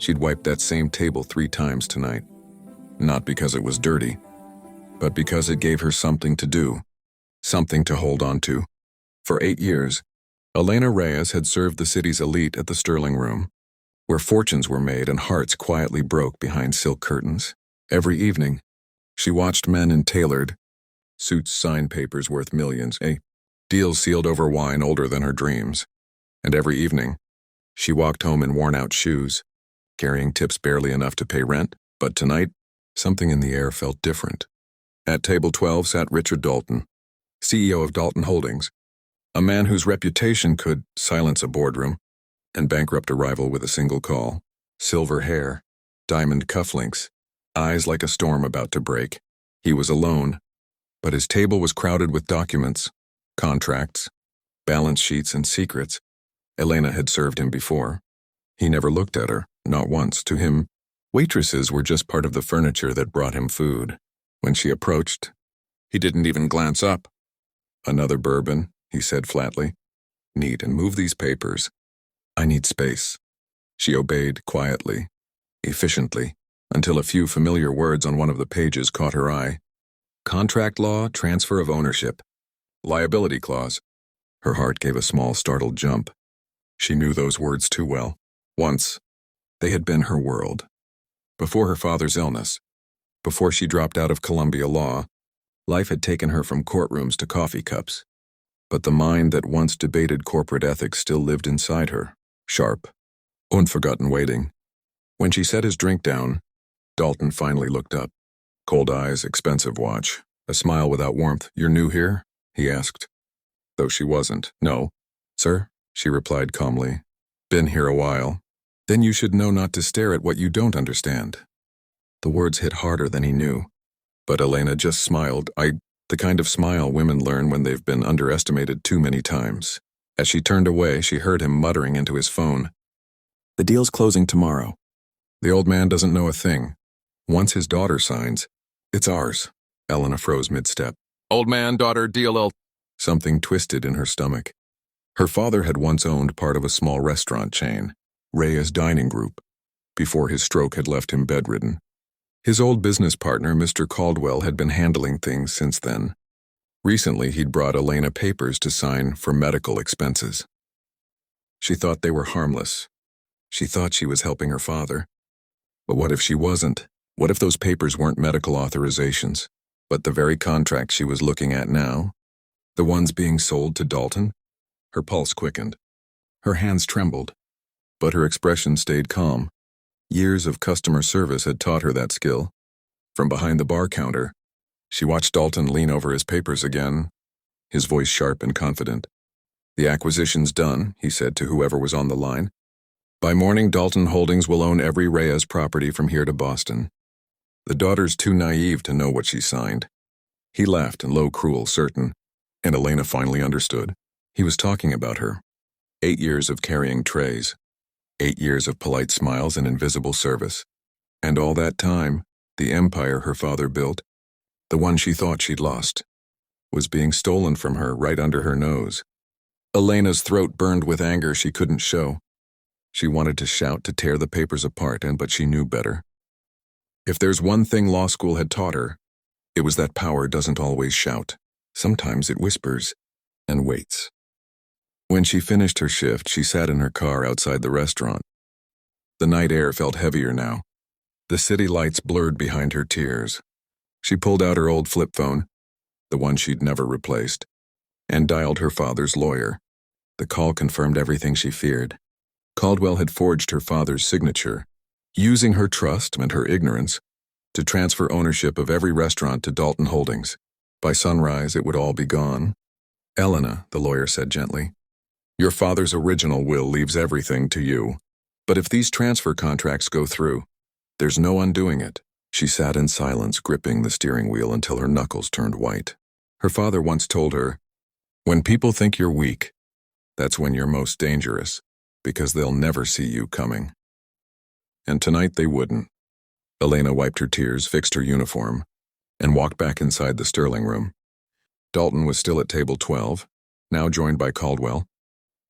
She'd wiped that same table 3 times tonight. Not because it was dirty, but because it gave her something to do, something to hold on to. For 8 years, Elena Reyes had served the city's elite at the Sterling Room, where fortunes were made and hearts quietly broke behind silk curtains. Every evening, she watched men in tailored suits sign papers worth millions, deals sealed over wine older than her dreams. And every evening, she walked home in worn-out shoes, carrying tips barely enough to pay rent. But tonight, something in the air felt different. At table 12 sat Richard Dalton, CEO of Dalton Holdings, a man whose reputation could silence a boardroom and bankrupt a rival with a single call. Silver hair, diamond cufflinks, eyes like a storm about to break. He was alone, but his table was crowded with documents, contracts, balance sheets, and secrets. Elena had served him before. He never looked at her, not once. To him, waitresses were just part of the furniture that brought him food. When she approached, he didn't even glance up. "Another bourbon," he said flatly. "Neat, and move these papers. I need space." She obeyed quietly, efficiently, until a few familiar words on one of the pages caught her eye. Contract law, transfer of ownership, liability clause. Her heart gave a small startled jump. She knew those words too well. Once, they had been her world. Before her father's illness, before she dropped out of Columbia Law, life had taken her from courtrooms to coffee cups. But the mind that once debated corporate ethics still lived inside her, sharp, unforgotten, waiting. When she set his drink down, Dalton finally looked up. Cold eyes, expensive watch, a smile without warmth. "You're new here?" he asked. Though she wasn't. "No, sir," she replied calmly. "Been here a while." "Then you should know not to stare at what you don't understand." The words hit harder than he knew. But Elena just smiled. The kind of smile women learn when they've been underestimated too many times. As she turned away, she heard him muttering into his phone. "The deal's closing tomorrow. The old man doesn't know a thing. Once his daughter signs, it's ours." Elena froze mid-step. "Old man, daughter, deal." Something twisted in her stomach. Her father had once owned part of a small restaurant chain, Reyes Dining Group, before his stroke had left him bedridden. His old business partner, Mr. Caldwell, had been handling things since then. Recently, he'd brought Elena papers to sign for medical expenses. She thought they were harmless. She thought she was helping her father. But what if she wasn't? What if those papers weren't medical authorizations, but the very contracts she was looking at now? The ones being sold to Dalton? Her pulse quickened. Her hands trembled, but her expression stayed calm. Years of customer service had taught her that skill. From behind the bar counter, she watched Dalton lean over his papers again, his voice sharp and confident. "The acquisition's done," he said to whoever was on the line. "By morning, Dalton Holdings will own every Reyes property from here to Boston. The daughter's too naive to know what she signed." He laughed, low, cruel, certain, and Elena finally understood. He was talking about her. 8 years of carrying trays. 8 years of polite smiles and invisible service. And all that time, the empire her father built, the one she thought she'd lost, was being stolen from her right under her nose. Elena's throat burned with anger she couldn't show. She wanted to shout, to tear the papers apart, but she knew better. If there's one thing law school had taught her, it was that power doesn't always shout. Sometimes it whispers and waits. When she finished her shift, she sat in her car outside the restaurant. The night air felt heavier now. The city lights blurred behind her tears. She pulled out her old flip phone, the one she'd never replaced, and dialed her father's lawyer. The call confirmed everything she feared. Caldwell had forged her father's signature, using her trust and her ignorance to transfer ownership of every restaurant to Dalton Holdings. By sunrise, it would all be gone. "Elena," the lawyer said gently, "your father's original will leaves everything to you. But if these transfer contracts go through, there's no undoing it." She sat in silence, gripping the steering wheel until her knuckles turned white. Her father once told her, "When people think you're weak, that's when you're most dangerous, because they'll never see you coming." And tonight they wouldn't. Elena wiped her tears, fixed her uniform, and walked back inside the Sterling Room. Dalton was still at table 12, now joined by Caldwell,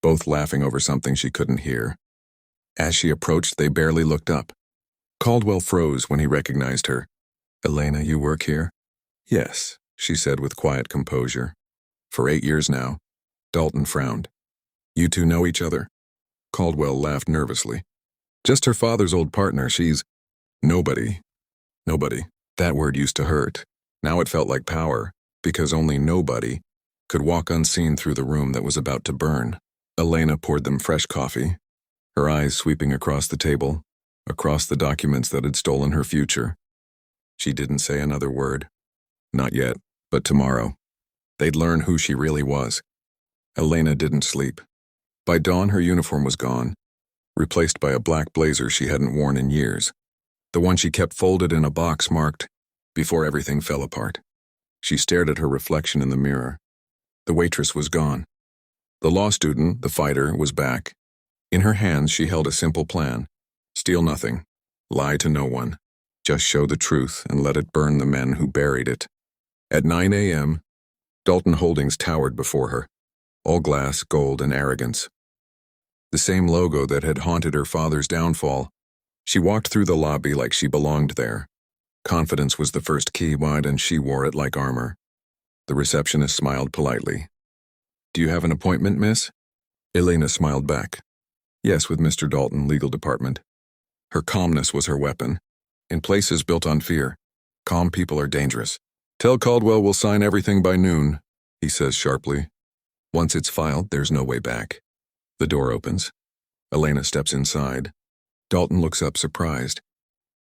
both laughing over something she couldn't hear. As she approached, they barely looked up. Caldwell froze when he recognized her. "Elena, you work here?" "Yes," she said with quiet composure. "For 8 years now." Dalton frowned. "You two know each other?" Caldwell laughed nervously. "Just her father's old partner. She's nobody." Nobody. That word used to hurt. Now it felt like power, because only nobody could walk unseen through the room that was about to burn. Elena poured them fresh coffee, her eyes sweeping across the table, across the documents that had stolen her future. She didn't say another word. Not yet, but tomorrow. They'd learn who she really was. Elena didn't sleep. By dawn, her uniform was gone, replaced by a black blazer she hadn't worn in years. The one she kept folded in a box marked, "Before everything fell apart." She stared at her reflection in the mirror. The waitress was gone. The law student, the fighter, was back. In her hands, she held a simple plan. Steal nothing. Lie to no one. Just show the truth and let it burn the men who buried it. At 9 a.m., Dalton Holdings towered before her, all glass, gold, and arrogance. The same logo that had haunted her father's downfall. She walked through the lobby like she belonged there. Confidence was the first key, wide, and she wore it like armor. The receptionist smiled politely. "Do you have an appointment, miss?" Elena smiled back. "Yes, with Mr. Dalton, legal department." Her calmness was her weapon. In places built on fear, calm people are dangerous. "Tell Caldwell we'll sign everything by noon," he says sharply. Once it's filed, there's no way back. The door opens. Elena steps inside. Dalton looks up surprised.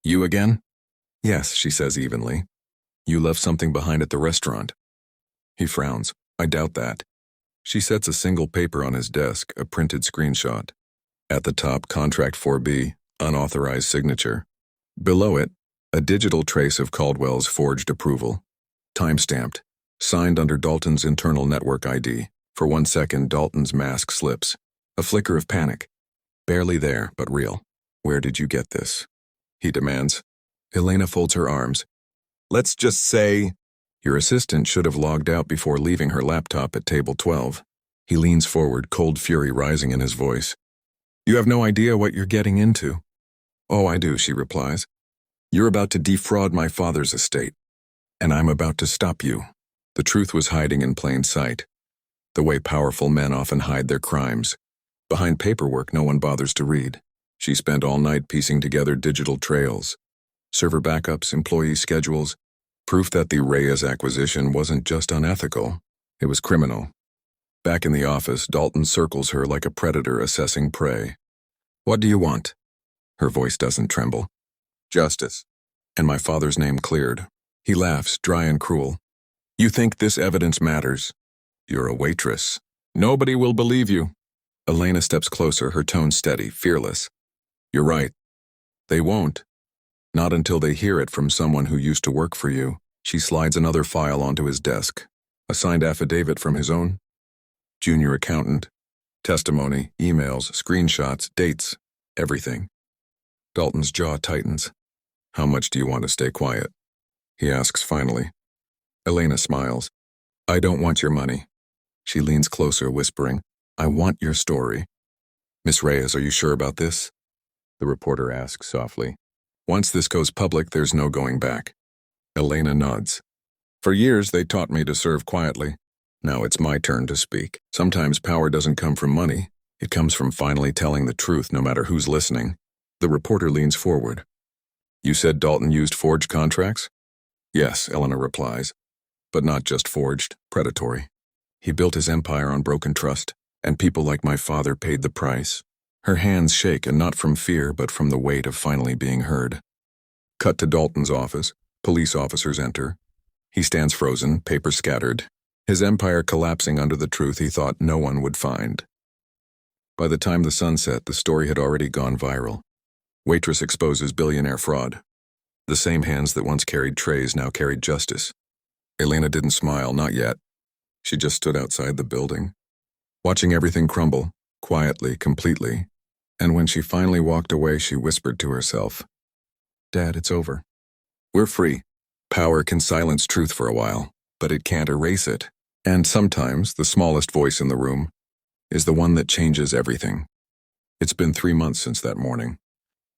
"You again?" "Yes," she says evenly. "You left something behind at the restaurant." He frowns. "I doubt that." She sets a single paper on his desk, a printed screenshot. At the top, Contract 4B, unauthorized signature. Below it, a digital trace of Caldwell's forged approval. Time-stamped, signed under Dalton's internal network ID. For 1 second, Dalton's mask slips. A flicker of panic. Barely there, but real. "Where did you get this?" he demands. Elena folds her arms. "Let's just say..." "Your assistant should have logged out before leaving her laptop at table 12. He leans forward, cold fury rising in his voice. "You have no idea what you're getting into." "Oh, I do," she replies. "You're about to defraud my father's estate. And I'm about to stop you." The truth was hiding in plain sight. The way powerful men often hide their crimes. Behind paperwork no one bothers to read. She spent all night piecing together digital trails. Server backups, employee schedules. Proof that the Reyes acquisition wasn't just unethical. It was criminal. Back in the office, Dalton circles her like a predator assessing prey. "What do you want?" Her voice doesn't tremble. "Justice." And my father's name cleared. He laughs, dry and cruel. "You think this evidence matters? You're a waitress. Nobody will believe you." Elena steps closer, her tone steady, fearless. "You're right. They won't. Not until they hear it from someone who used to work for you." She slides another file onto his desk. A signed affidavit from his own junior accountant. Testimony, emails, screenshots, dates, everything. Dalton's jaw tightens. "How much do you want to stay quiet?" he asks finally. Elena smiles. "I don't want your money." She leans closer, whispering, "I want your story." "Miss Reyes, are you sure about this?" the reporter asks softly. "Once this goes public, there's no going back." Elena nods. "For years, they taught me to serve quietly. Now it's my turn to speak. Sometimes power doesn't come from money. It comes from finally telling the truth no matter who's listening." The reporter leans forward. "You said Dalton used forged contracts?" "Yes," Elena replies. "But not just forged, predatory. He built his empire on broken trust, and people like my father paid the price." Her hands shake, and not from fear, but from the weight of finally being heard. Cut to Dalton's office. Police officers enter. He stands frozen, paper scattered, his empire collapsing under the truth he thought no one would find. By the time the sun set, the story had already gone viral. Waitress exposes billionaire fraud. The same hands that once carried trays now carried justice. Elena didn't smile, not yet. She just stood outside the building, watching everything crumble, quietly, completely. And when she finally walked away, she whispered to herself, "Dad, it's over. We're free." Power can silence truth for a while, but it can't erase it. And sometimes the smallest voice in the room is the one that changes everything. It's been 3 months since that morning.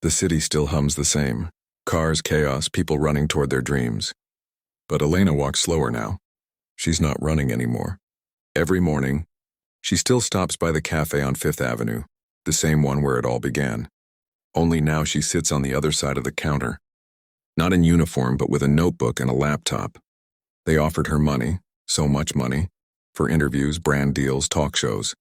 The city still hums the same. Cars, chaos, people running toward their dreams. But Elena walks slower now. She's not running anymore. Every morning, she still stops by the cafe on 5th Avenue, the same one where it all began. Only now she sits on the other side of the counter. Not in uniform, but with a notebook and a laptop. They offered her money, so much money, for interviews, brand deals, talk shows.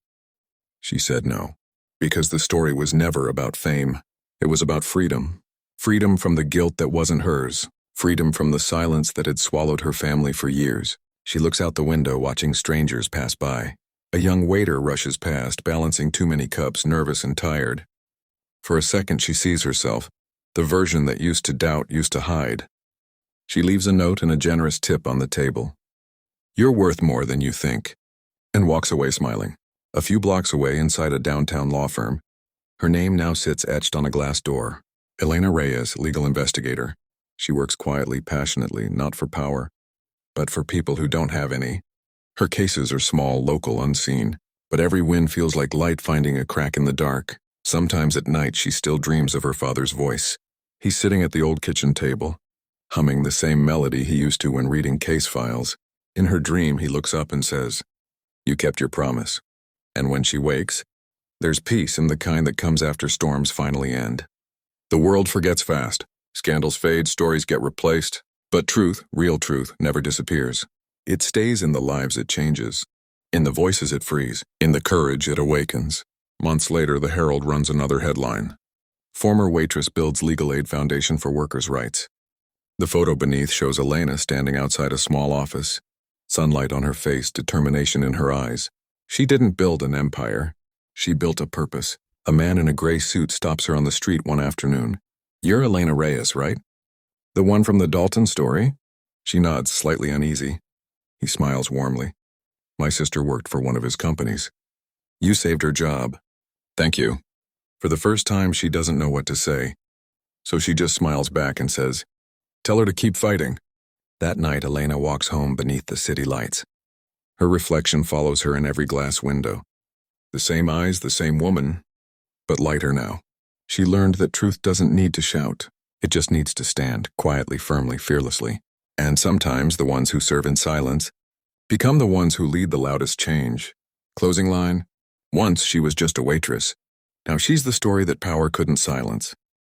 She said no, because the story was never about fame. It was about freedom. Freedom from the guilt that wasn't hers. Freedom from the silence that had swallowed her family for years. She looks out the window, watching strangers pass by. A young waiter rushes past, balancing too many cups, nervous and tired. For a second she sees herself, the version that used to doubt, used to hide. She leaves a note and a generous tip on the table. "You're worth more than you think," and walks away smiling. A few blocks away, inside a downtown law firm, her name now sits etched on a glass door. Elena Reyes, legal investigator. She works quietly, passionately, not for power, but for people who don't have any. Her cases are small, local, unseen, but every win feels like light finding a crack in the dark. Sometimes at night she still dreams of her father's voice. He's sitting at the old kitchen table, humming the same melody he used to when reading case files. In her dream, he looks up and says, "You kept your promise." And when she wakes, there's peace in the kind that comes after storms finally end. The world forgets fast. Scandals fade, stories get replaced, but truth, real truth, never disappears. It stays in the lives it changes, in the voices it frees, in the courage it awakens. Months later, the Herald runs another headline. Former waitress builds legal aid foundation for workers' rights. The photo beneath shows Elena standing outside a small office, sunlight on her face, determination in her eyes. She didn't build an empire. She built a purpose. A man in a gray suit stops her on the street one afternoon. "You're Elena Reyes, right? The one from the Dalton story?" She nods, slightly uneasy. He smiles warmly. "My sister worked for one of his companies. You saved her job." "Thank you." For the first time, she doesn't know what to say, so she just smiles back and says, "Tell her to keep fighting." That night, Elena walks home beneath the city lights. Her reflection follows her in every glass window. The same eyes, the same woman, but lighter now. She learned that truth doesn't need to shout. It just needs to stand, quietly, firmly, fearlessly. And sometimes the ones who serve in silence become the ones who lead the loudest change. Closing line: once she was just a waitress. Now she's the story that power couldn't silence.